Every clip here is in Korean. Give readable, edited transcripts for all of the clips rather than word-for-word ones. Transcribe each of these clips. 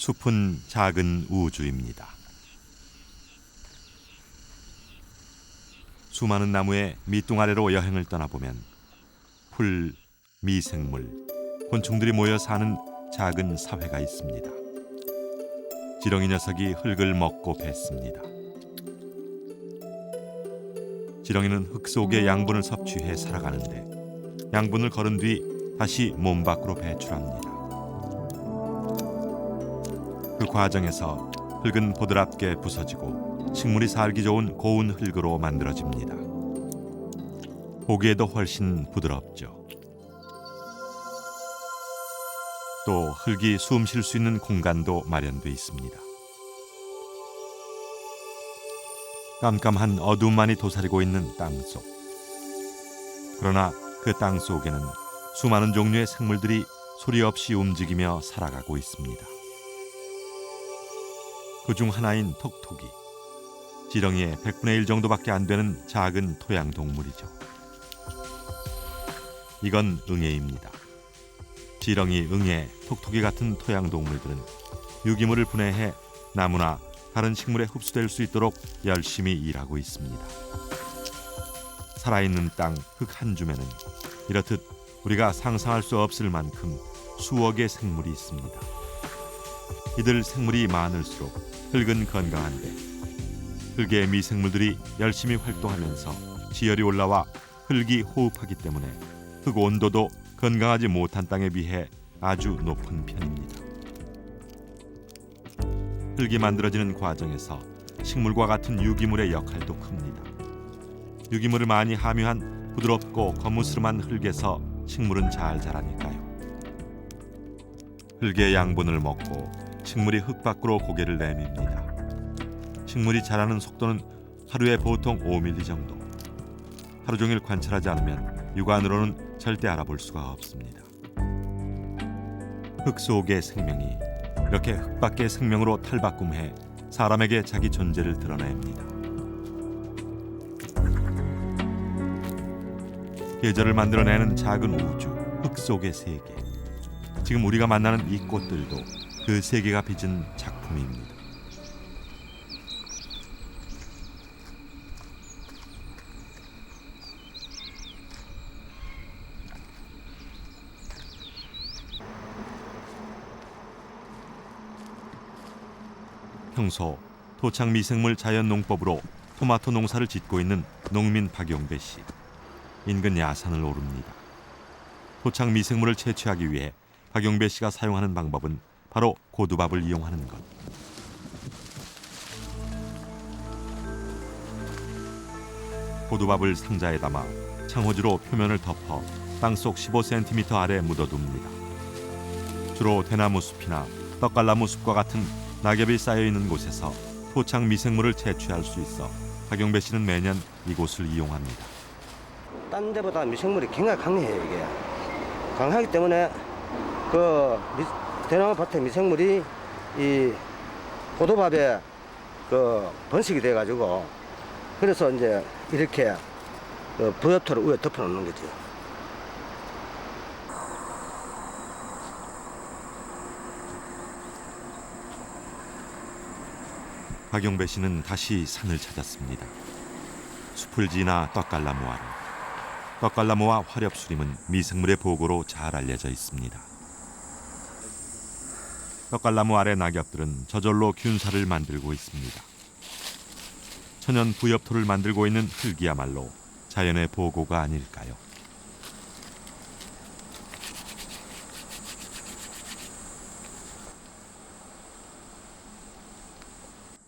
숲은 작은 우주입니다. 수많은 나무의 밑둥 아래로 여행을 떠나보면 풀, 미생물, 곤충들이 모여 사는 작은 사회가 있습니다. 지렁이 녀석이 흙을 먹고 뱉습니다. 지렁이는 흙 속의 양분을 섭취해 살아가는데 양분을 거른 뒤 다시 몸 밖으로 배출합니다. 그 과정에서 흙은 보드랍게 부서지고 식물이 살기 좋은 고운 흙으로 만들어집니다. 보기에도 훨씬 부드럽죠. 또 흙이 숨 쉴 수 있는 공간도 마련돼 있습니다. 깜깜한 어둠만이 도사리고 있는 땅속. 그러나 그 땅 속에는 수많은 종류의 생물들이 소리 없이 움직이며 살아가고 있습니다. 그중 하나인 톡톡이, 지렁이의 100분의 1 정도밖에 안 되는 작은 토양 동물이죠. 이건 응애입니다. 지렁이, 응애, 톡톡이 같은 토양 동물들은 유기물을 분해해 나무나 다른 식물에 흡수될 수 있도록 열심히 일하고 있습니다. 살아있는 땅, 흙 한 줌에는 이렇듯 우리가 상상할 수 없을 만큼 수억의 생물이 있습니다. 이들 생물이 많을수록 흙은 건강한데 흙의 미생물들이 열심히 활동하면서 지열이 올라와 흙이 호흡하기 때문에 흙 온도도 건강하지 못한 땅에 비해 아주 높은 편입니다. 흙이 만들어지는 과정에서 식물과 같은 유기물의 역할도 큽니다. 유기물을 많이 함유한 부드럽고 거무스름한 흙에서 식물은 잘 자라니까요. 흙의 양분을 먹고 식물이 흙 밖으로 고개를 내밉니다. 식물이 자라는 속도는 하루에 보통 5mm 정도. 하루 종일 관찰하지 않으면 육안으로는 절대 알아볼 수가 없습니다. 흙 속의 생명이 이렇게 흙 밖의 생명으로 탈바꿈해 사람에게 자기 존재를 드러냅니다. 계절을 만들어내는 작은 우주, 흙 속의 세계. 지금 우리가 만나는 이 꽃들도 그 세계가 빚은 작품입니다. 평소 토착 미생물 자연 농법으로 토마토 농사를 짓고 있는 농민 박용배 씨. 인근 야산을 오릅니다. 토착 미생물을 채취하기 위해 박용배 씨가 사용하는 방법은 바로 고두밥을 이용하는 것. 고두밥을 상자에 담아 창호지로 표면을 덮어 땅속 15cm 아래 묻어둡니다. 주로 대나무 숲이나 떡갈나무 숲과 같은 낙엽이 쌓여있는 곳에서 토착 미생물을 채취할 수 있어 박용배 씨는 매년 이곳을 이용합니다. 딴 데보다 미생물이 굉장히 강해요. 이게 강하기 때문에 그 대나무 밭의 미생물이 이 고두밥에 그 번식이 돼가지고 그래서 이제 이렇게 그 부엽토를 위에 덮어놓는 거죠. 박용배 씨는 다시 산을 찾았습니다. 숲을 지나 떡갈나무 아래. 떡갈나무와 화렵수림은 미생물의 보고로 잘 알려져 있습니다. 떡갈나무 아래 낙엽들은 저절로 균사를 만들고 있습니다. 천연 부엽토를 만들고 있는 흙이야말로 자연의 보고가 아닐까요?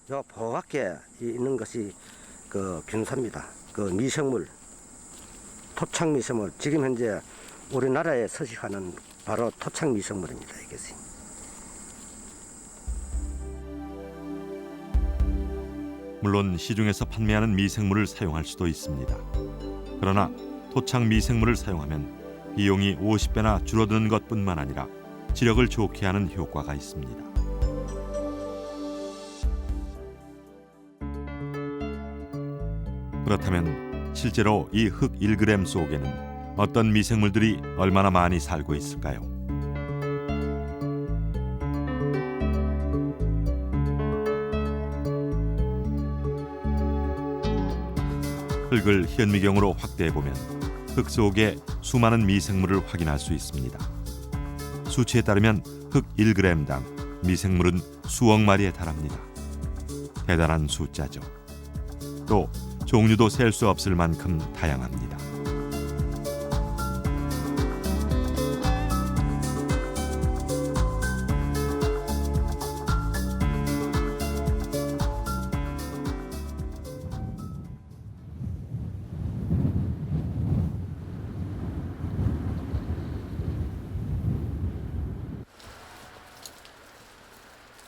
저 보밖에 있는 것이 그 균사입니다. 그 미생물, 토착 미생물. 지금 현재 우리나라에 서식하는 바로 토착 미생물입니다. 이것이. 물론 시중에서 판매하는 미생물을 사용할 수도 있습니다. 그러나 토착 미생물을 사용하면 비용이 50배나 줄어드는 것뿐만 아니라 지력을 좋게 하는 효과가 있습니다. 그렇다면 실제로 이 흙 1g 속에는 어떤 미생물들이 얼마나 많이 살고 있을까요? 흙을 현미경으로 확대해 보면 흙 속에 수많은 미생물을 확인할 수 있습니다. 수치에 따르면 흙 1g당 미생물은 수억 마리에 달합니다. 대단한 숫자죠. 또 종류도 셀 수 없을 만큼 다양합니다.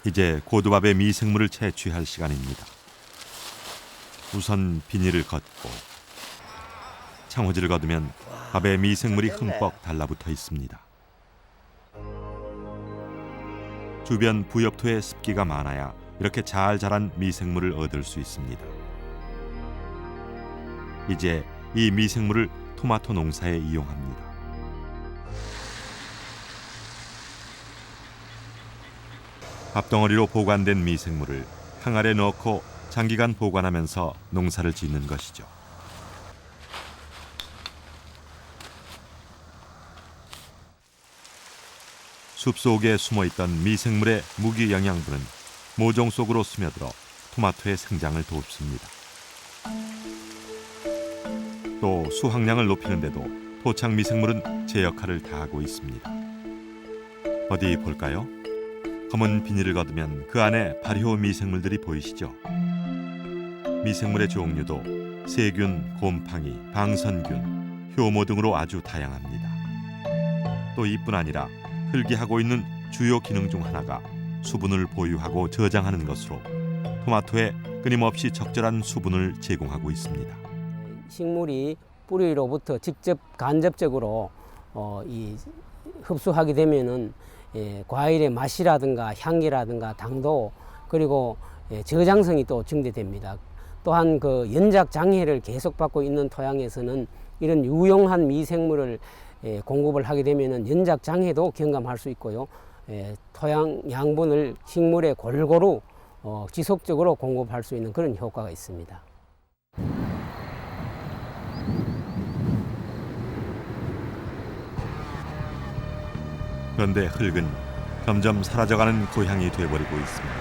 이제 고두밥의 미생물을 채취할 시간입니다. 우선 비닐을 걷고 창호지를 걷으면 밥에 미생물이 흠뻑 달라붙어 있습니다. 주변 부엽토의 습기가 많아야 이렇게 잘 자란 미생물을 얻을 수 있습니다. 이제 이 미생물을 토마토 농사에 이용합니다. 밥덩어리로 보관된 미생물을 항아리에 넣고 장기간 보관하면서 농사를 짓는 것이죠. 숲속에 숨어있던 미생물의 무기 영양분은 모종 속으로 스며들어 토마토의 생장을 돕습니다. 또 수확량을 높이는 데도 토착 미생물은 제 역할을 다하고 있습니다. 어디 볼까요? 검은 비닐을 걷으면 그 안에 발효 미생물들이 보이시죠? 미생물의 종류도 세균, 곰팡이, 방선균, 효모 등으로 아주 다양합니다. 또 이뿐 아니라 흙이 하고 있는 주요 기능 중 하나가 수분을 보유하고 저장하는 것으로 토마토에 끊임없이 적절한 수분을 제공하고 있습니다. 식물이 뿌리로부터 직접 간접적으로 흡수하게 되면은 과일의 맛이라든가 향기라든가 당도 그리고 저장성이 또 증대됩니다. 또한 그 연작 장애를 계속 받고 있는 토양에서는 이런 유용한 미생물을 공급을 하게 되면은 연작 장애도 경감할 수 있고요. 토양 양분을 식물에 골고루 지속적으로 공급할 수 있는 그런 효과가 있습니다. 그런데 흙은 점점 사라져가는 고향이 되어버리고 있습니다.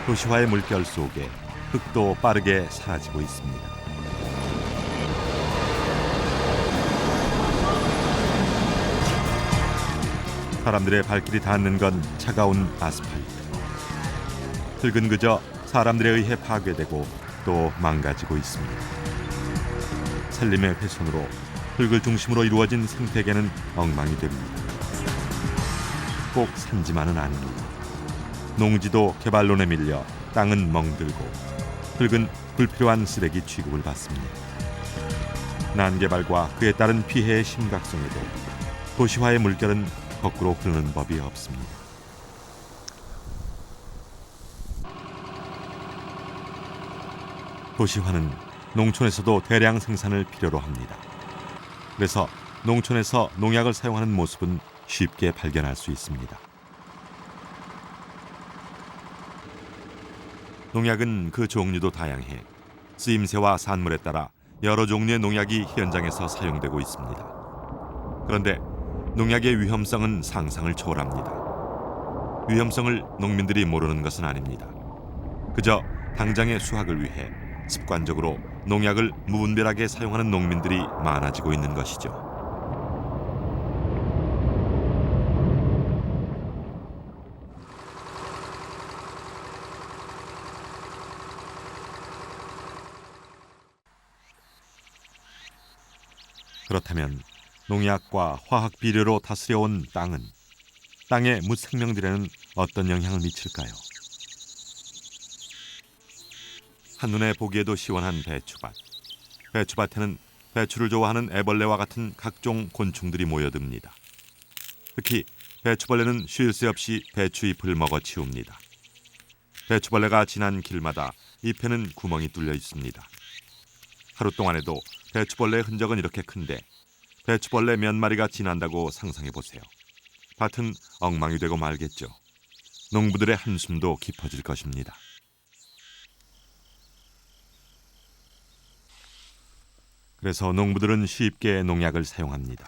도시화의 물결 속에 흙도 빠르게 사라지고 있습니다. 사람들의 발길이 닿는 건 차가운 아스팔트. 흙은 그저 사람들에 의해 파괴되고 또 망가지고 있습니다. 산림의 훼손으로 흙을 중심으로 이루어진 생태계는 엉망이 됩니다. 꼭 산지만은 아닙니다. 농지도 개발론에 밀려 땅은 멍들고 흙은 불필요한 쓰레기 취급을 받습니다. 난개발과 그에 따른 피해의 심각성에도 도시화의 물결은 거꾸로 흐르는 법이 없습니다. 도시화는 농촌에서도 대량 생산을 필요로 합니다. 그래서 농촌에서 농약을 사용하는 모습은 쉽게 발견할 수 있습니다. 농약은 그 종류도 다양해 쓰임새와 산물에 따라 여러 종류의 농약이 현장에서 사용되고 있습니다. 그런데 농약의 위험성은 상상을 초월합니다. 위험성을 농민들이 모르는 것은 아닙니다. 그저 당장의 수확을 위해 습관적으로 농약을 무분별하게 사용하는 농민들이 많아지고 있는 것이죠. 그렇다면 농약과 화학 비료로 다스려온 땅은 땅의 무생명들에는 어떤 영향을 미칠까요? 한눈에 보기에도 시원한 배추밭. 배추밭에는 배추를 좋아하는 애벌레와 같은 각종 곤충들이 모여듭니다. 특히 배추벌레는 쉴 새 없이 배추잎을 먹어치웁니다. 배추벌레가 지난 길마다 잎에는 구멍이 뚫려 있습니다. 하루 동안에도 배추벌레의 흔적은 이렇게 큰데 배추벌레 몇 마리가 지난다고 상상해 보세요. 밭은 엉망이 되고 말겠죠. 농부들의 한숨도 깊어질 것입니다. 그래서 농부들은 쉽게 농약을 사용합니다.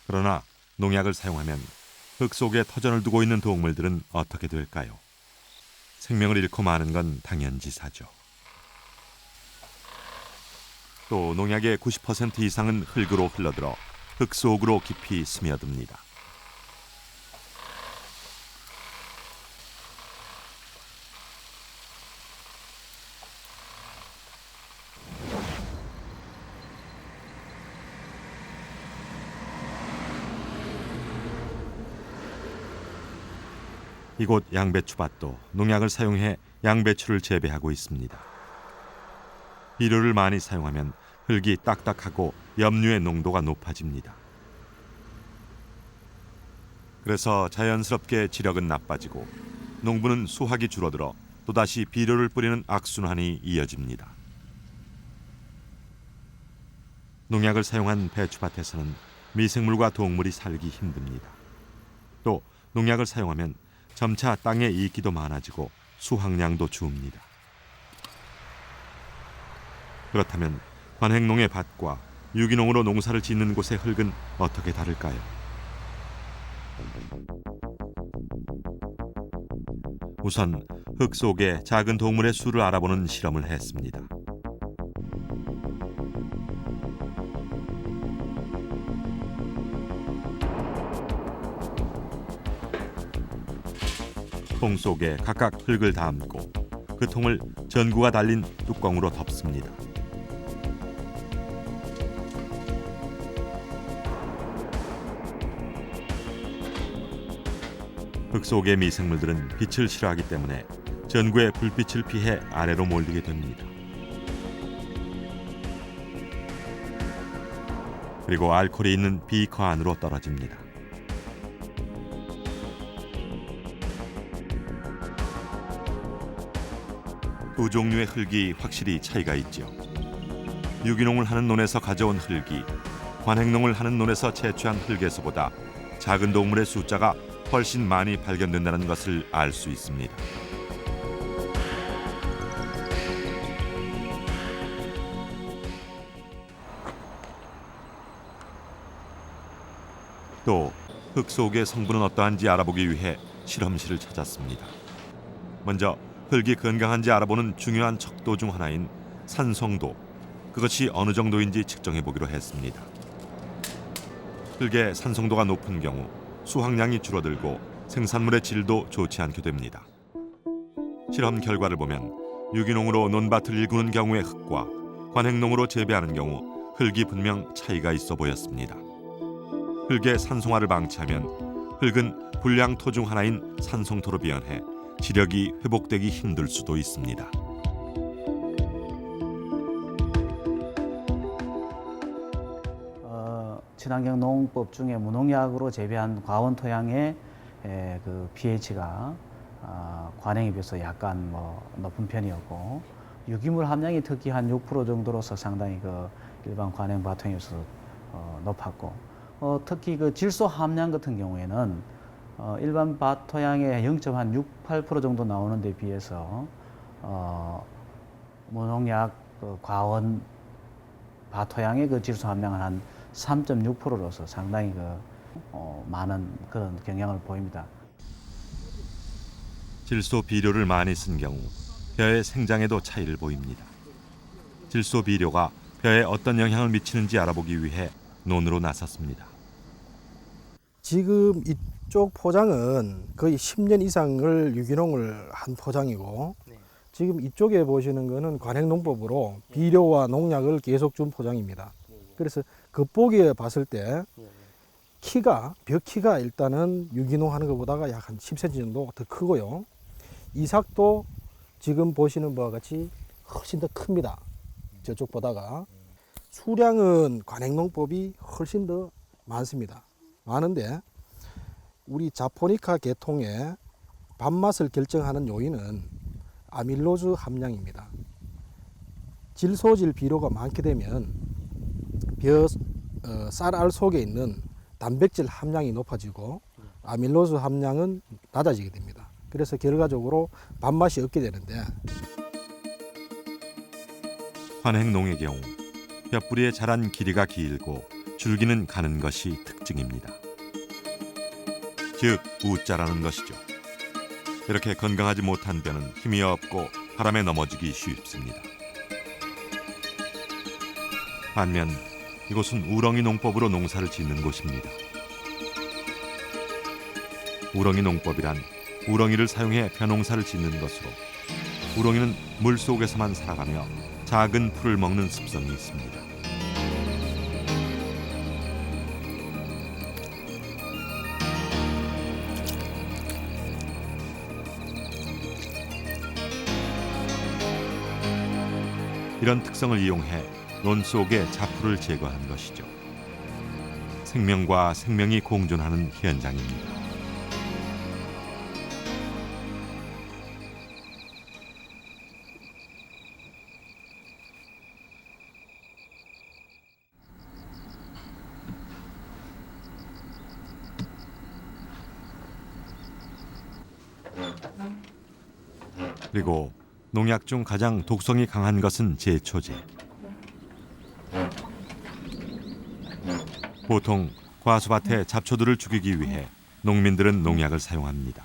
그러나 농약을 사용하면 흙 속에 터전을 두고 있는 동물들은 어떻게 될까요? 생명을 잃고 마는 건 당연지사죠. 또 농약의 90% 이상은 흙으로 흘러들어 흙 속으로 깊이 스며듭니다. 이곳 양배추밭도 농약을 사용해 양배추를 재배하고 있습니다. 비료를 많이 사용하면 흙이 딱딱하고 염류의 농도가 높아집니다. 그래서 자연스럽게 지력은 나빠지고 농부는 수확이 줄어들어 또다시 비료를 뿌리는 악순환이 이어집니다. 농약을 사용한 배추밭에서는 미생물과 동물이 살기 힘듭니다. 또 농약을 사용하면 점차 땅의 이끼도 많아지고 수확량도 줍니다. 그렇다면 관행농의 밭과 유기농으로 농사를 짓는 곳의 흙은 어떻게 다를까요? 우선 흙 속에 작은 동물의 수를 알아보는 실험을 했습니다. 통 속에 각각 흙을 담고 그 통을 전구가 달린 뚜껑으로 덮습니다. 흙 속의 미생물들은 빛을 싫어하기 때문에 전구의 불빛을 피해 아래로 몰리게 됩니다. 그리고 알코올이 있는 비커 안으로 떨어집니다. 두 종류의 흙이 확실히 차이가 있죠. 유기농을 하는 논에서 가져온 흙이 관행농을 하는 논에서 채취한 흙에서보다 작은 동물의 숫자가 훨씬 많이 발견된다는 것을 알 수 있습니다. 또 흙 속의 성분은 어떠한지 알아보기 위해 실험실을 찾았습니다. 먼저 흙이 건강한지 알아보는 중요한 척도 중 하나인 산성도, 그것이 어느 정도인지 측정해 보기로 했습니다. 흙의 산성도가 높은 경우 수확량이 줄어들고 생산물의 질도 좋지 않게 됩니다. 실험 결과를 보면 유기농으로 논밭을 일구는 경우의 흙과 관행농으로 재배하는 경우 흙이 분명 차이가 있어 보였습니다. 흙의 산성화를 방치하면 흙은 불량토 중 하나인 산성토로 변해 지력이 회복되기 힘들 수도 있습니다. 친환경 농법 중에 무농약으로 재배한 과원 토양의 그 pH가 관행에 비해서 약간 높은 편이었고, 유기물 함량이 특히 한 6% 정도로서 상당히 그 일반 관행 밭토양에 비해서 높았고, 특히 그 질소 함량 같은 경우에는 일반 밭토양의 0.68% 정도 나오는 데 비해서 무농약 그 과원 밭토양의 그 질소 함량은 한 3.6%로서 상당히 많은 그런 경향을 보입니다. 질소 비료를 많이 쓴 경우 벼의 생장에도 차이를 보입니다. 질소 비료가 벼에 어떤 영향을 미치는지 알아보기 위해 논으로 나섰습니다. 지금 이쪽 포장은 거의 10년 이상을 유기농을 한 포장이고, 지금 이쪽에 보시는 거는 관행농법으로 비료와 농약을 계속 준 포장입니다. 그래서 겉보기에 봤을 때 벼 키가 일단은 유기농 하는 것보다가 약 한 10cm 정도 더 크고요. 이삭도 지금 보시는 바와 같이 훨씬 더 큽니다. 저쪽보다가. 수량은 관행농법이 훨씬 더 많습니다. 많은데 우리 자포니카 계통의 밥맛을 결정하는 요인은 아밀로즈 함량입니다. 질소질 비료가 많게 되면 쌀알 속에 있는 단백질 함량이 높아지고 아밀로스 함량은 낮아지게 됩니다. 그래서 결과적으로 밥맛이 없게 되는데 관행농의 경우 뼈뿌리에 자란 길이가 길고 줄기는 가는 것이 특징입니다. 즉 우자라는 것이죠. 이렇게 건강하지 못한 뼈는 힘이 없고 바람에 넘어지기 쉽습니다. 반면 이곳은 우렁이 농법으로 농사를 짓는 곳입니다. 우렁이 농법이란 우렁이를 사용해 벼농사를 짓는 것으로 우렁이는 물 속에서만 살아가며 작은 풀을 먹는 습성이 있습니다. 이런 특성을 이용해 논 속의 자풀을 제거한 것이죠. 생명과 생명이 공존하는 현장입니다. 그리고 농약 중 가장 독성이 강한 것은 제초제. 보통 과수밭의 잡초들을 죽이기 위해 농민들은 농약을 사용합니다.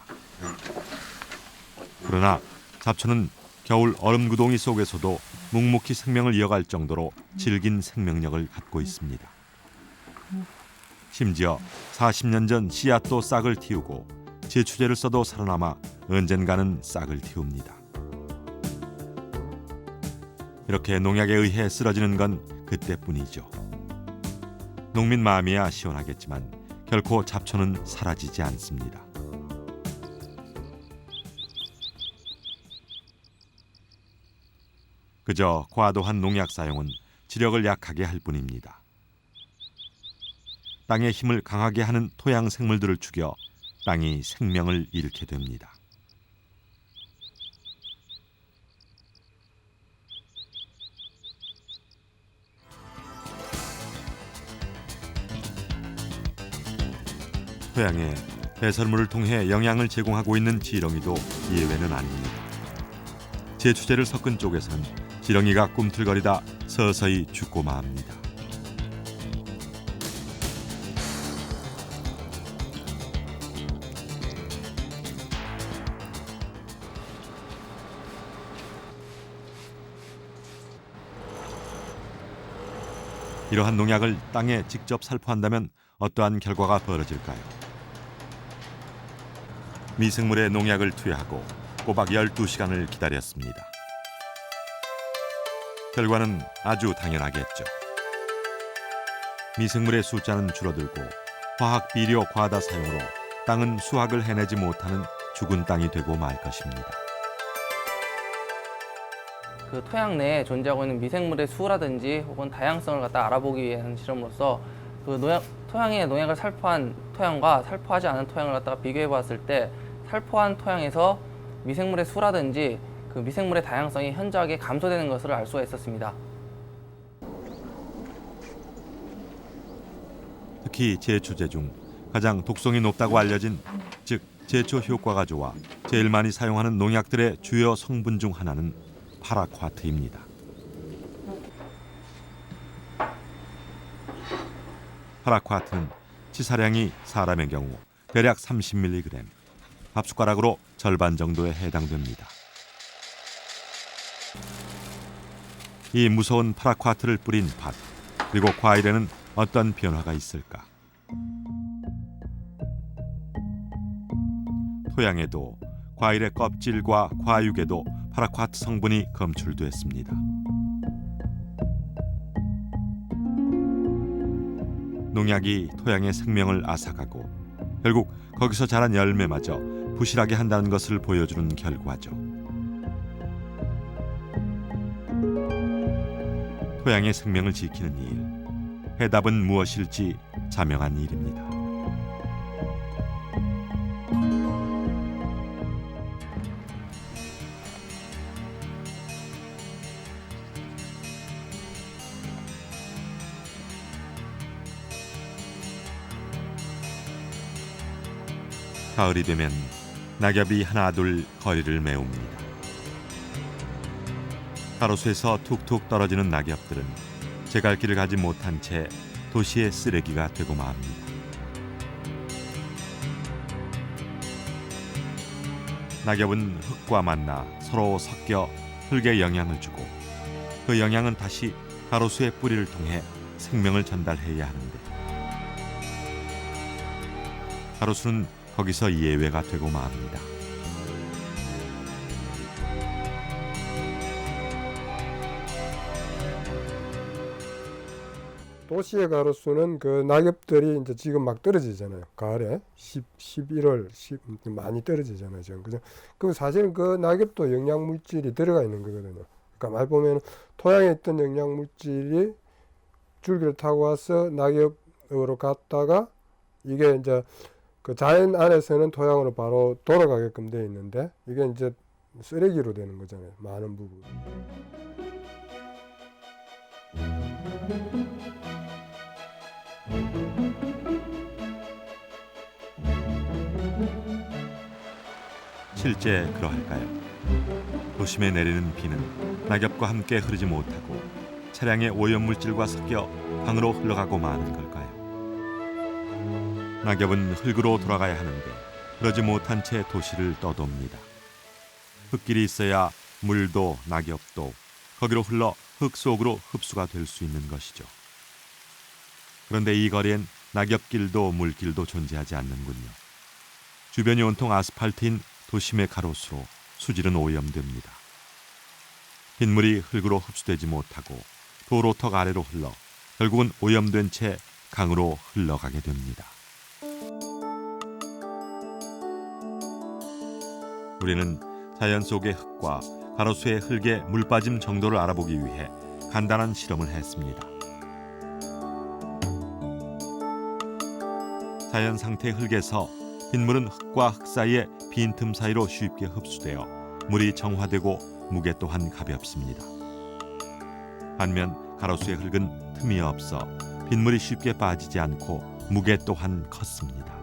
그러나 잡초는 겨울 얼음 구덩이 속에서도 묵묵히 생명을 이어갈 정도로 질긴 생명력을 갖고 있습니다. 심지어 40년 전 씨앗도 싹을 틔우고 제초제를 써도 살아남아 언젠가는 싹을 틔웁니다. 이렇게 농약에 의해 쓰러지는 건 그때뿐이죠. 농민 마음이야 시원하겠지만 결코 잡초는 사라지지 않습니다. 그저 과도한 농약 사용은 지력을 약하게 할 뿐입니다. 땅의 힘을 강하게 하는 토양 생물들을 죽여 땅이 생명을 잃게 됩니다. 토양에 배설물을 통해 영양을 제공하고 있는 지렁이도 예외는 아닙니다. 제초제를 섞은 쪽에서는 지렁이가 꿈틀거리다 서서히 죽고 맙니다. 이러한 농약을 땅에 직접 살포한다면 어떠한 결과가 벌어질까요? 미생물에 농약을 투여하고 꼬박 12시간을 기다렸습니다. 결과는 아주 당연하겠죠. 미생물의 숫자는 줄어들고 화학 비료 과다 사용으로 땅은 수확을 해내지 못하는 죽은 땅이 되고 말 것입니다. 그 토양 내에 존재하고 있는 미생물의 수라든지 혹은 다양성을 갖다 알아보기 위한 실험으로서 그 토양에 농약을 살포한 토양과 살포하지 않은 토양을 갖다가 비교해 봤을 때 살포한 토양에서 미생물의 수라든지 그 미생물의 다양성이 현저하게 감소되는 것을 알 수가 있었습니다. 특히 제초제 중 가장 독성이 높다고 알려진 즉 제초 효과가 좋아 제일 많이 사용하는 농약들의 주요 성분 중 하나는 파라콰트입니다. 파라콰트는 치사량이 사람의 경우 대략 30mg, 밥숟가락으로 절반 정도에 해당됩니다. 이 무서운 파라콰트를 뿌린 밭, 그리고 과일에는 어떤 변화가 있을까? 토양에도 과일의 껍질과 과육에도 파라콰트 성분이 검출됐습니다. 농약이 토양의 생명을 앗아가고 결국 거기서 자란 열매마저 부실하게 한다는 것을 보여주는 결과죠. 토양의 생명을 지키는 일, 해답은 무엇일지 자명한 일입니다. 가을이 되면 낙엽이 하나둘 거리를 메웁니다. 가로수에서 툭툭 떨어지는 낙엽들은 제갈길을 가지 못한 채 도시의 쓰레기가 되고 맙니다. 낙엽은 흙과 만나 서로 섞여 흙에 영향을 주고 그 영향은 다시 가로수의 뿌리를 통해 생명을 전달해야 하는데 가로수는 거기서 예외가 되고 맙니다. 도시의 가로수는 그 낙엽들이 이제 지금 막 떨어지잖아요. 가을에 11월 많이 떨어지잖아요. 지금 그죠? 그럼 사실은 그 낙엽도 영양 물질이 들어가 있는 거거든요. 그러니까 말 보면 토양에 있던 영양 물질이 줄기를 타고 와서 낙엽으로 갔다가 이게 이제 그 자연 안에서는 토양으로 바로 돌아가게끔 되어 있는데 이게 이제 쓰레기로 되는 거잖아요. 많은 부분. 실제 그러할까요? 도심에 내리는 비는 낙엽과 함께 흐르지 못하고 차량의 오염물질과 섞여 강으로 흘러가고 마는 걸까요? 낙엽은 흙으로 돌아가야 하는데 그러지 못한 채 도시를 떠돕니다. 흙길이 있어야 물도 낙엽도 거기로 흘러 흙 속으로 흡수가 될 수 있는 것이죠. 그런데 이 거리엔 낙엽길도 물길도 존재하지 않는군요. 주변이 온통 아스팔트인 도심의 가로수로 수질은 오염됩니다. 빗물이 흙으로 흡수되지 못하고 도로턱 아래로 흘러 결국은 오염된 채 강으로 흘러가게 됩니다. 우리는 자연 속의 흙과 가로수의 흙의 물빠짐 정도를 알아보기 위해 간단한 실험을 했습니다. 자연 상태 흙에서 빗물은 흙과 흙 사이의 빈틈 사이로 쉽게 흡수되어 물이 정화되고 무게 또한 가볍습니다. 반면 가로수의 흙은 틈이 없어 빗물이 쉽게 빠지지 않고 무게 또한 컸습니다.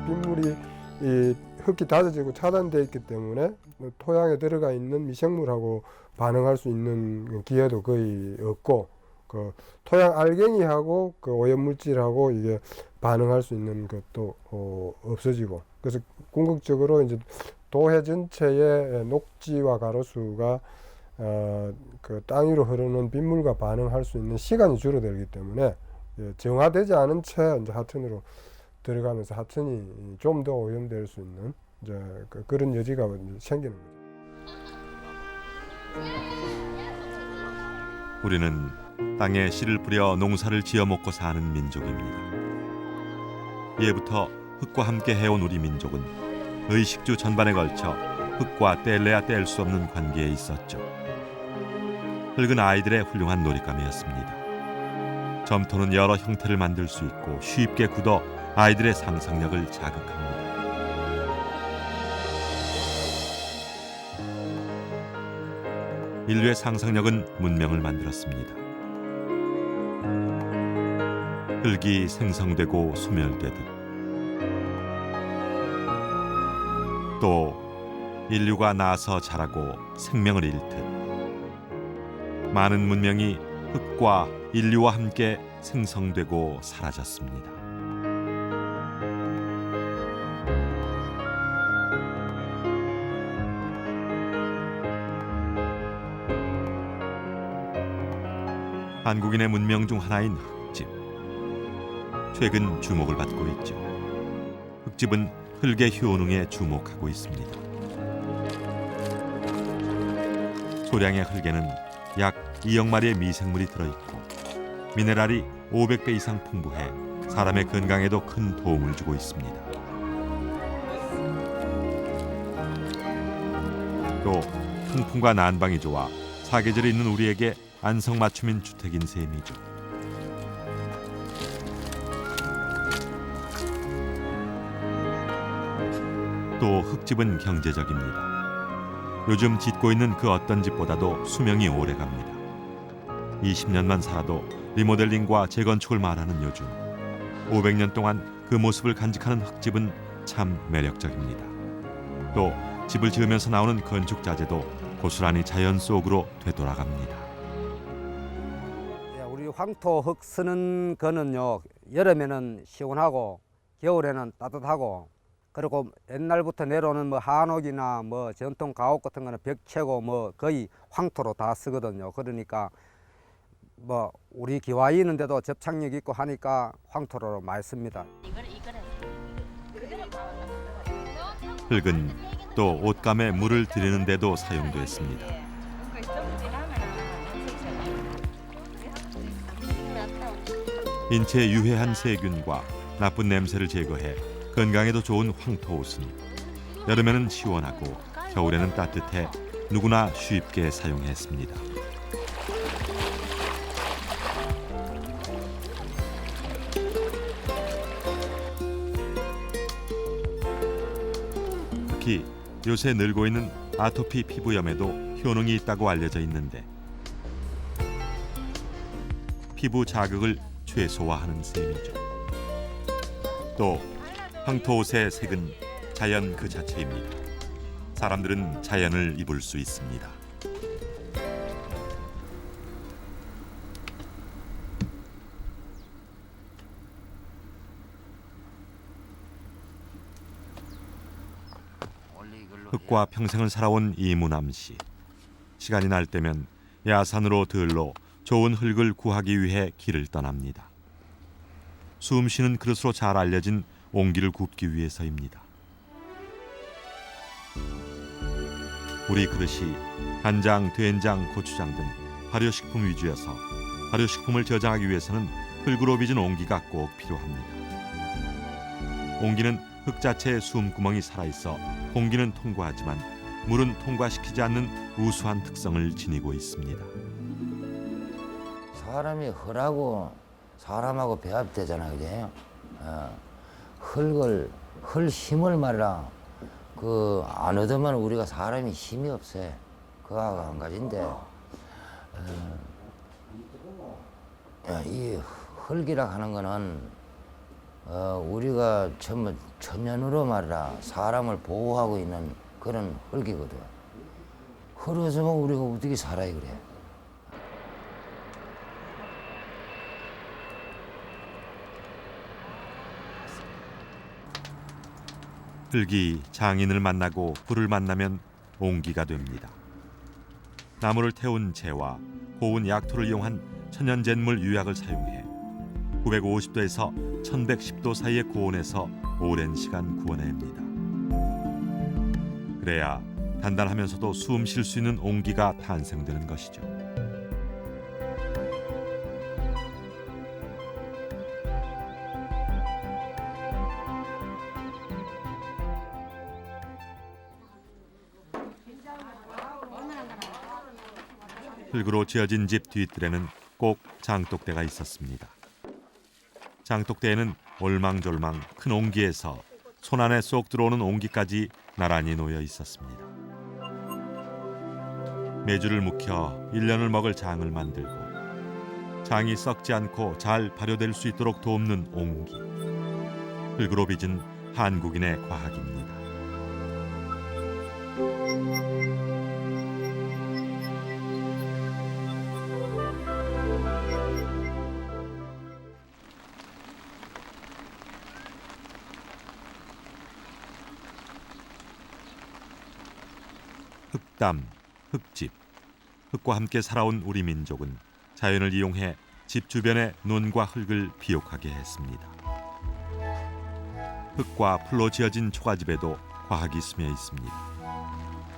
빗물이 이 흙이 닫아지고 차단되어 있기 때문에 토양에 들어가 있는 미생물하고 반응할 수 있는 기회도 거의 없고 그 토양 알갱이하고 그 오염물질하고 이게 반응할 수 있는 것도 없어지고 그래서 궁극적으로 이제 도해 전체의 녹지와 가로수가 그 땅 위로 흐르는 빗물과 반응할 수 있는 시간이 줄어들기 때문에 정화되지 않은 채 이제 하천으로 들어가면서 하천이 좀 더 오염될 수 있는 이제 그런 여지가 생기는 거죠. 우리는 땅에 씨를 뿌려 농사를 지어 먹고 사는 민족입니다. 예부터 흙과 함께 해온 우리 민족은 의식주 전반에 걸쳐 흙과 뗄래야 뗄 수 없는 관계에 있었죠. 흙은 아이들의 훌륭한 놀잇감이었습니다. 점토는 여러 형태를 만들 수 있고 쉽게 굳어 아이들의 상상력을 자극합니다. 인류의 상상력은 문명을 만들었습니다. 흙이 생성되고 소멸되듯 또 인류가 나서 자라고 생명을 잃듯 많은 문명이 흙과 인류와 함께 생성되고 사라졌습니다. 한국인의 문명 중 하나인 흙집. 최근 주목을 받고 있죠. 흙집은 흙의 효능에 주목하고 있습니다. 소량의 흙에는 약 2억 마리의 미생물이 들어있고 미네랄이 500배 이상 풍부해 사람의 건강에도 큰 도움을 주고 있습니다. 또 통풍과 난방이 좋아 사계절이 있는 우리에게 안성맞춤인 주택인 셈이죠. 또 흙집은 경제적입니다. 요즘 짓고 있는 그 어떤 집보다도 수명이 오래갑니다. 20년만 살아도 리모델링과 재건축을 말하는 요즘 500년 동안 그 모습을 간직하는 흙집은 참 매력적입니다. 또 집을 지으면서 나오는 건축 자재도 고스란히 자연 속으로 되돌아갑니다. 예, 우리 황토 흙 쓰는 거는요, 여름에는 시원하고 겨울에는 따뜻하고, 그리고 옛날부터 내려오는 뭐 한옥이나 뭐 전통 가옥 같은 거는 벽체고 뭐 거의 황토로 다 쓰거든요. 그러니까 뭐 우리 기와이 있는데도 접착력 있고 하니까 황토로 많이 씁니다. 흙은 또 옷감에 물을 들이는 데도 사용됐습니다. 인체에 유해한 세균과 나쁜 냄새를 제거해 건강에도 좋은 황토 옷은 여름에는 시원하고 겨울에는 따뜻해 누구나 쉽게 사용했습니다. 특히 요새 늘고 있는 아토피 피부염에도 효능이 있다고 알려져 있는데 피부 자극을 최소화하는 셈이죠. 또 황토옷의 색은 자연 그 자체입니다. 사람들은 자연을 입을 수 있습니다. 흙과 평생을 살아온 이문암 씨. 시간이 날 때면 야산으로 들러 좋은 흙을 구하기 위해 길을 떠납니다. 숨 쉬는 그릇으로 잘 알려진 옹기를 굽기 위해서입니다. 우리 그릇이 간장, 된장, 고추장 등 발효식품 위주여서 발효식품을 저장하기 위해서는 흙으로 빚은 옹기가 꼭 필요합니다. 옹기는 흙 자체에 숨구멍이 살아있어 공기는 통과하지만 물은 통과시키지 않는 우수한 특성을 지니고 있습니다. 사람이 흙하고 사람하고 배합되잖아, 그죠? 흙 힘을 말이라 안 얻으면 우리가 사람이 힘이 없어요. 그거가 한 가지인데 이 흙이라 하는 거는 우리가 전부 천연으로 말이라 사람을 보호하고 있는 그런 흙이거든. 흙 없으면 우리가 어떻게 살아야 그래? 흙이 장인을 만나고 불을 만나면 옹기가 됩니다. 나무를 태운 재와 고운 약토를 이용한 천연잿물 유약을 사용해 950도에서 1110도 사이의 고온에서 오랜 시간 구워냅니다. 그래야 단단하면서도 숨 쉴 수 있는 옹기가 탄생되는 것이죠. 흙으로 지어진 집 뒷뜰에는 꼭 장독대가 있었습니다. 장독대에는 올망졸망 큰 옹기에서 손 안에 쏙 들어오는 옹기까지 나란히 놓여 있었습니다. 메주를 묵혀 1년을 먹을 장을 만들고 장이 썩지 않고 잘 발효될 수 있도록 돕는 옹기. 흙으로 빚은 한국인의 과학입니다. 흙담, 흙집, 흙과 함께 살아온 우리 민족은 자연을 이용해 집 주변의 논과 흙을 비옥하게 했습니다. 흙과 풀로 지어진 초가집에도 과학이 스며 있습니다.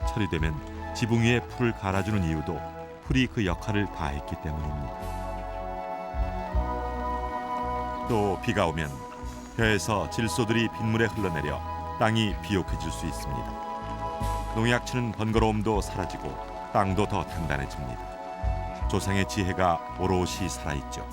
철이 되면 지붕 위에 풀을 갈아주는 이유도 풀이 그 역할을 다했기 때문입니다. 또 비가 오면 벼에서 질소들이 빗물에 흘러내려 땅이 비옥해질 수 있습니다. 농약 치는 번거로움도 사라지고 땅도 더 단단해집니다. 조상의 지혜가 오롯이 살아있죠.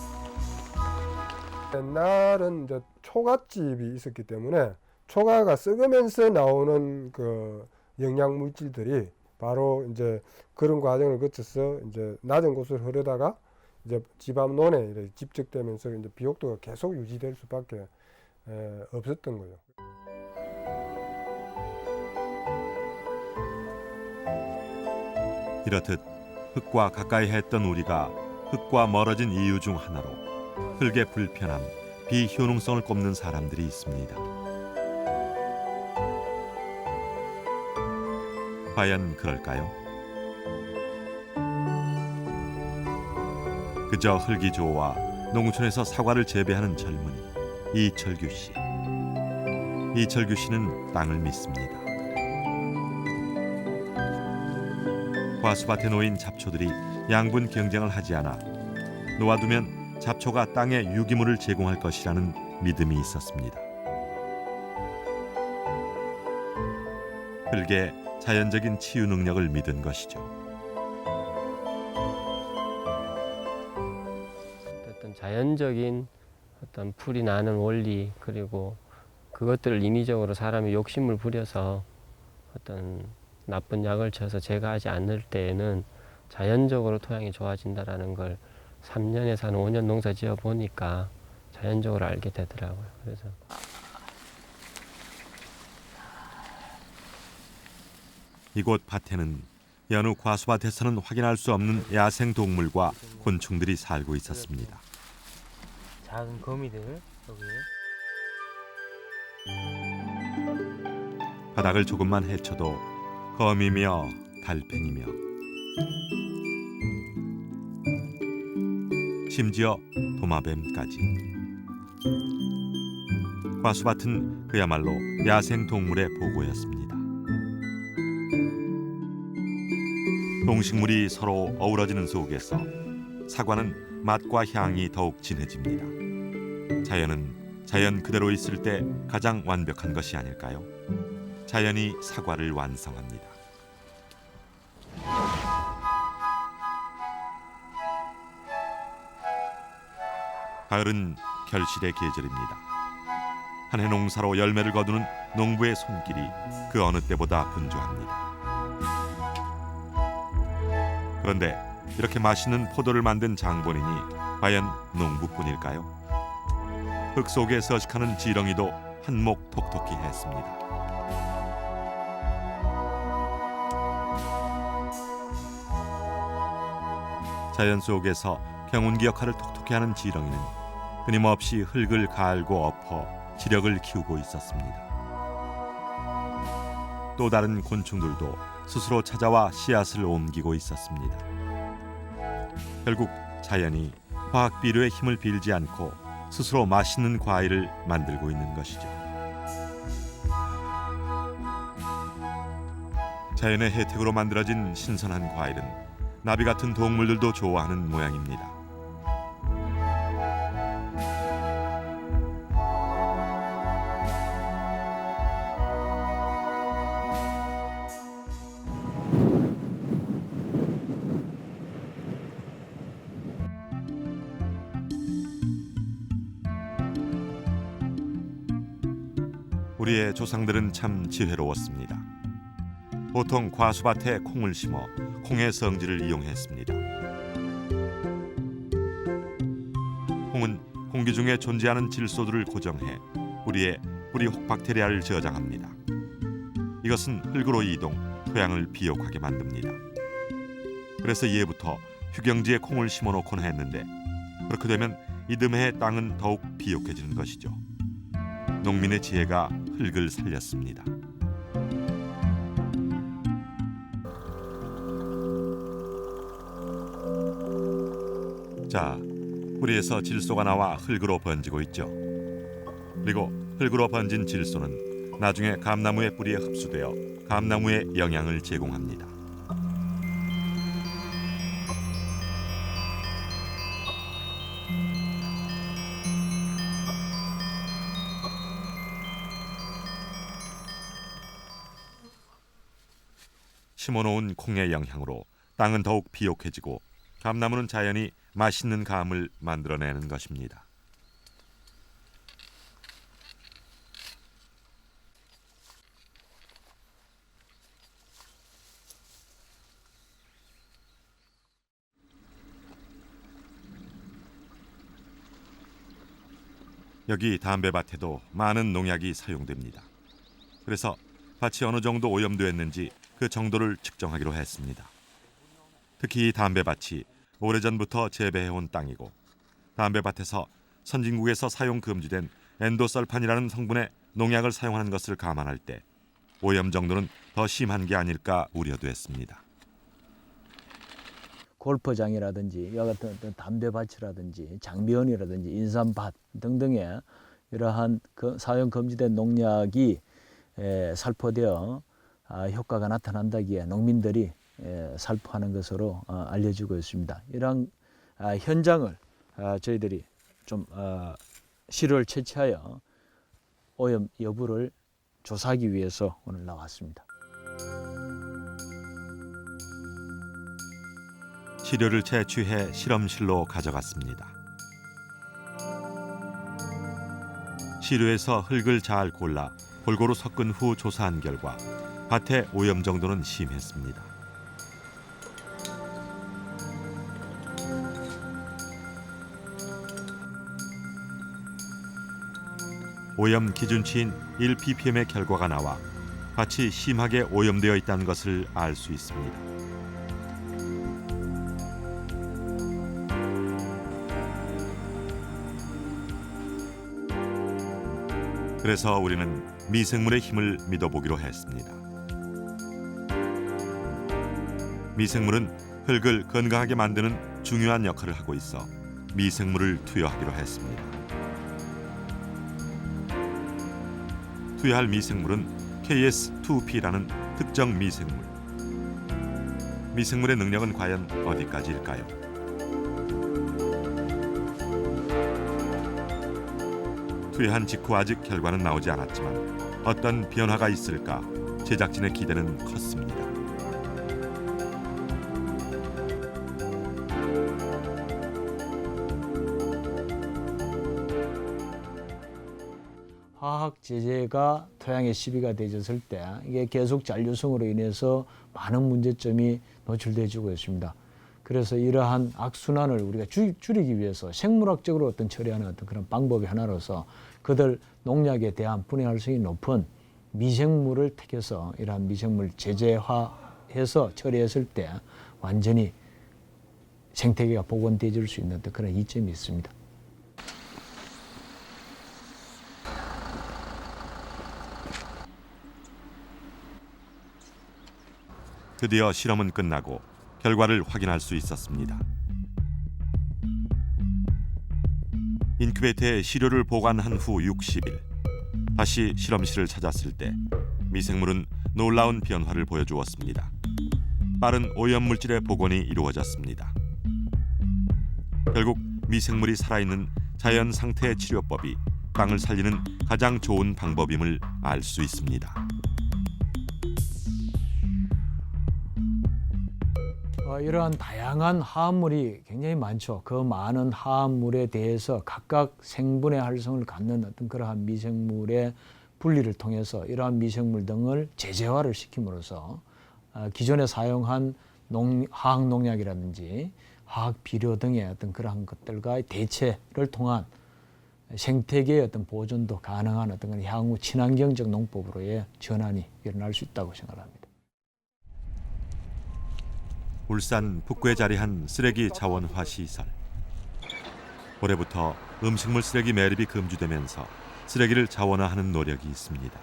옛날은 이제 초가집이 있었기 때문에 초가가 썩으면서 나오는 그 영양 물질들이 바로 이제 그런 과정을 거쳐서 이제 낮은 곳을 흐르다가 이제 집 앞 논에 이렇게 집적되면서 이제 비옥도가 계속 유지될 수밖에 없었던 거죠. 이렇듯 흙과 가까이 했던 우리가 흙과 멀어진 이유 중 하나로 흙의 불편함, 비효능성을 꼽는 사람들이 있습니다. 과연 그럴까요? 그저 흙이 좋아 농촌에서 사과를 재배하는 젊은이 이철규 씨. 이철규 씨는 땅을 믿습니다. 과수밭에 놓인 잡초들이 양분 경쟁을 하지 않아 놓아두면 잡초가 땅에 유기물을 제공할 것이라는 믿음이 있었습니다. 흙의 자연적인 치유 능력을 믿은 것이죠. 어떤 자연적인 어떤 풀이 나는 원리, 그리고 그것들을 인위적으로 사람이 욕심을 부려서 어떤 나쁜 약을 쳐서 제거하지 않을 때에는 자연적으로 토양이 좋아진다라는 걸 3년에서 한 5년 농사 지어 보니까 자연적으로 알게 되더라고요. 그래서 이곳 밭에는 여느 과수밭에서는 확인할 수 없는 야생 동물과 곤충들이 살고 있었습니다. 작은 거미들 여기. 바닥을 조금만 헤쳐도 거미며 달팽이며 심지어 도마뱀까지. 과수밭은 그야말로 야생 동물의 보고였습니다. 동식물이 서로 어우러지는 속에서 사과는 맛과 향이 더욱 진해집니다. 자연은 자연 그대로 있을 때 가장 완벽한 것이 아닐까요? 자연이 사과를 완성합니다. 가을은 결실의 계절입니다. 한 해 농사로 열매를 거두는 농부의 손길이 그 어느 때보다 분주합니다. 그런데 이렇게 맛있는 포도를 만든 장본인이 과연 농부뿐일까요? 흙 속에 서식하는 지렁이도 한몫 톡톡히 했습니다. 자연 속에서 경운기 역할을 톡톡히 하는 지렁이는 끊임없이 흙을 갈고 엎어 지력을 키우고 있었습니다. 또 다른 곤충들도 스스로 찾아와 씨앗을 옮기고 있었습니다. 결국 자연이 화학 비료의 힘을 빌지 않고 스스로 맛있는 과일을 만들고 있는 것이죠. 자연의 혜택으로 만들어진 신선한 과일은 나비 같은 동물들도 좋아하는 모양입니다. 우리의 조상들은 참 지혜로웠습니다. 보통 과수밭에 콩을 심어 콩의 성질을 이용했습니다. 콩은 공기 중에 존재하는 질소들을 고정해 뿌리에 뿌리 혹박테리아를 저장합니다. 이것은 흙으로 이동, 토양을 비옥하게 만듭니다. 그래서 예부터 휴경지에 콩을 심어놓곤 했는데 그렇게 되면 이듬해 땅은 더욱 비옥해지는 것이죠. 농민의 지혜가 흙을 살렸습니다. 자, 뿌리에서 질소가 나와 흙으로 번지고 있죠. 그리고 흙으로 번진 질소는 나중에 감나무의 뿌리에 흡수되어 감나무에 영양을 제공합니다. 심어놓은 콩의 영향으로 땅은 더욱 비옥해지고 감나무는 자연히 맛있는 감을 만들어내는 것입니다. 여기 담배밭에도 많은 농약이 사용됩니다. 그래서 밭이 어느 정도 오염되었는지 그 정도를 측정하기로 했습니다. 특히 담배밭이 오래전부터 재배해온 땅이고 담배밭에서 선진국에서 사용 금지된 엔도설판이라는 성분의 농약을 사용하는 것을 감안할 때 오염 정도는 더 심한 게 아닐까 우려됐습니다. 골프장이라든지 이와 같은 어떤 담배밭이라든지 장미원이라든지 인삼밭 등등의 이러한 사용 금지된 농약이 살포되어 효과가 나타난다기에 농민들이 살포하는 것으로 알려지고 있습니다. 이러한 현장을 저희들이 좀 시료를 채취하여 오염 여부를 조사하기 위해서 오늘 나왔습니다. 시료를 채취해 실험실로 가져갔습니다. 시료에서 흙을 잘 골라 골고루 섞은 후 조사한 결과 밭의 오염 정도는 심했습니다. 오염 기준치인 1ppm의 결과가 나와 밭이 심하게 오염되어 있다는 것을 알 수 있습니다. 그래서 우리는 미생물의 힘을 믿어보기로 했습니다. 미생물은 흙을 건강하게 만드는 중요한 역할을 하고 있어 미생물을 투여하기로 했습니다. 투여할 미생물은 KS2P라는 특정 미생물. 미생물의 능력은 과연 어디까지일까요? 투여한 직후 아직 결과는 나오지 않았지만 어떤 변화가 있을까 제작진의 기대는 컸습니다. 화학 제재가 토양에 시비가 되었을 때 이게 계속 잔류성으로 인해서 많은 문제점이 노출되어지고 있습니다. 그래서 이러한 악순환을 우리가 줄이기 위해서 생물학적으로 어떤 처리하는 어떤 그런 방법의 하나로서 그들 농약에 대한 분해활성이 높은 미생물을 택해서 이러한 미생물 제재화해서 처리했을 때 완전히 생태계가 복원되어질 수 있는 그런 이점이 있습니다. 드디어 실험은 끝나고 결과를 확인할 수 있었습니다. 인큐베이터에 시료를 보관한 후 60일 다시 실험실을 찾았을 때 미생물은 놀라운 변화를 보여주었습니다. 빠른 오염물질의 복원이 이루어졌습니다. 결국 미생물이 살아있는 자연 상태 치료법이 땅을 살리는 가장 좋은 방법임을 알 수 있습니다. 이러한 다양한 화합물이 굉장히 많죠. 그 많은 화합물에 대해서 각각 생분해 활성을 갖는 어떤 그러한 미생물의 분리를 통해서 이러한 미생물 등을 제재화를 시킴으로써 기존에 사용한 화학 농약이라든지 화학 비료 등의 어떤 그러한 것들과 대체를 통한 생태계의 어떤 보존도 가능한 어떤 그런 향후 친환경적 농법으로의 전환이 일어날 수 있다고 생각합니다. 울산 북구에 자리한 쓰레기 자원화 시설. 올해부터 음식물 쓰레기 매립이 금지되면서 쓰레기를 자원화하는 노력이 있습니다.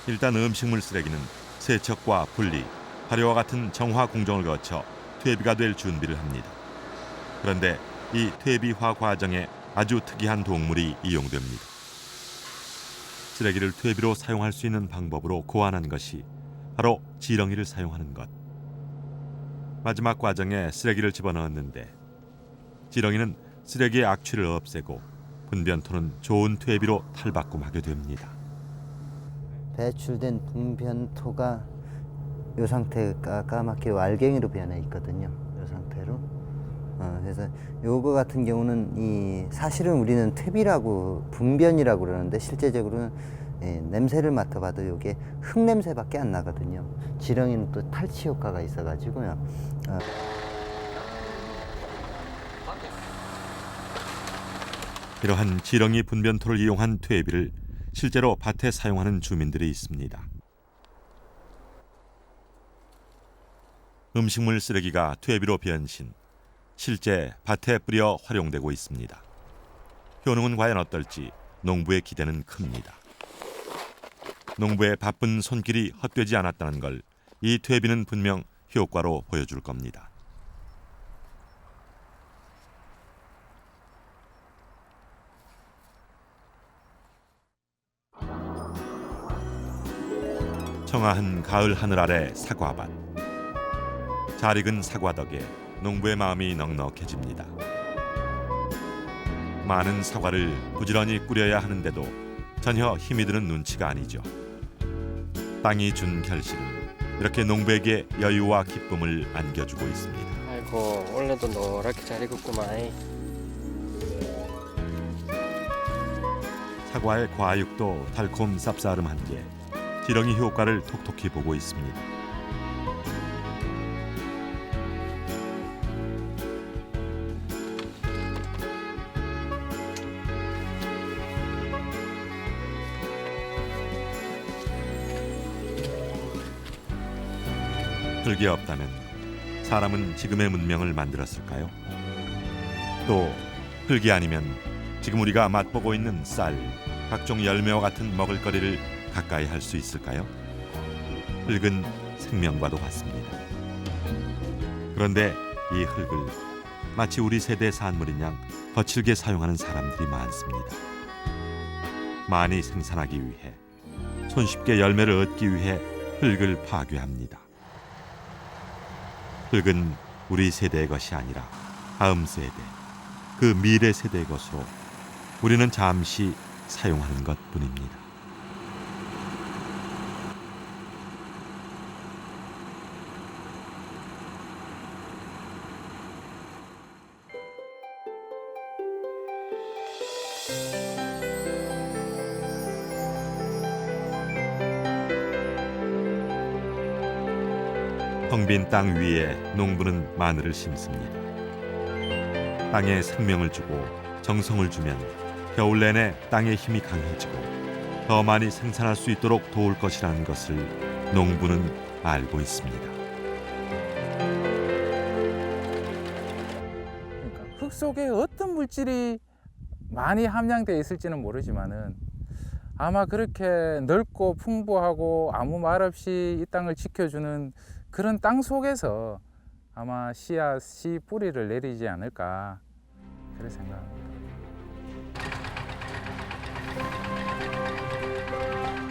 일단 음식물 쓰레기는 세척과 분리, 발효와 같은 정화 공정을 거쳐 퇴비가 될 준비를 합니다. 그런데 이 퇴비화 과정에 아주 특이한 동물이 이용됩니다. 쓰레기를 퇴비로 사용할 수 있는 방법으로 고안한 것이 바로 지렁이를 사용하는 것. 마지막 과정에 쓰레기를 집어넣었는데 지렁이는 쓰레기의 악취를 없애고 분변토는 좋은 퇴비로 탈바꿈하게 됩니다. 배출된 분변토가 이 상태가 까맣게 알갱이로 변해 있거든요. 이 상태로. 그래서 요거 같은 경우는 사실은 우리는 퇴비라고 분변이라고 그러는데 실제적으로는 냄새를 맡아봐도 이게 흙 냄새밖에 안 나거든요. 지렁이는 또 탈취 효과가 있어가지고요. 이러한 지렁이 분변토를 이용한 퇴비를 실제로 밭에 사용하는 주민들이 있습니다. 음식물 쓰레기가 퇴비로 변신, 실제 밭에 뿌려 활용되고 있습니다. 효능은 과연 어떨지 농부의 기대는 큽니다. 농부의 바쁜 손길이 헛되지 않았다는 걸 이 퇴비는 분명 효과로 보여줄 겁니다. 청아한 가을 하늘 아래 사과밭. 잘 익은 사과 덕에 농부의 마음이 넉넉해집니다. 많은 사과를 부지런히 꾸려야 하는데도 전혀 힘이 드는 눈치가 아니죠. 땅이 준 결실은 이렇게 농부에게 여유와 기쁨을 안겨주고 있습니다. 아이고 원래도 노랗게 잘 익었구만. 사과의 과육도 달콤 쌉싸름한 게 지렁이 효과를 톡톡히 보고 있습니다. 흙이 없다면 사람은 지금의 문명을 만들었을까요? 또 흙이 아니면 지금 우리가 맛보고 있는 쌀, 각종 열매와 같은 먹을거리를 가까이 할 수 있을까요? 흙은 생명과도 같습니다. 그런데 이 흙을 마치 우리 세대 산물인 양 거칠게 사용하는 사람들이 많습니다. 많이 생산하기 위해, 손쉽게 열매를 얻기 위해 흙을 파괴합니다. 흙은 우리 세대의 것이 아니라 다음 세대, 그 미래 세대의 것으로 우리는 잠시 사용하는 것뿐입니다. 텅 빈 땅 위에 농부는 마늘을 심습니다. 땅에 생명을 주고 정성을 주면 겨울 내내 땅의 힘이 강해지고 더 많이 생산할 수 있도록 도울 것이라는 것을 농부는 알고 있습니다. 그러니까 흙 속에 어떤 물질이 많이 함량되어 있을지는 모르지만은 아마 그렇게 넓고 풍부하고 아무 말 없이 이 땅을 지켜주는 그런 땅 속에서 아마 씨앗이 뿌리를 내리지 않을까 그렇게 생각합니다.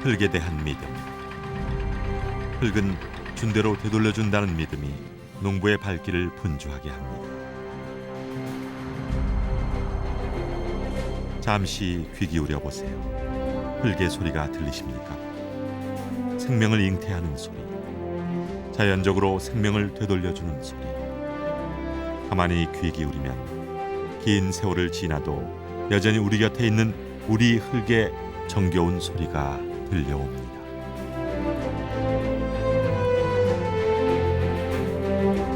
흙에 대한 믿음. 흙은 준대로 되돌려준다는 믿음이 농부의 발길을 분주하게 합니다. 잠시 귀 기울여 보세요. 흙의 소리가 들리십니까? 생명을 잉태하는 소리. 자연적으로 생명을 되돌려주는 소리. 가만히 귀 기울이면 긴 세월을 지나도 여전히 우리 곁에 있는 우리 흙의 정겨운 소리가 들려옵니다.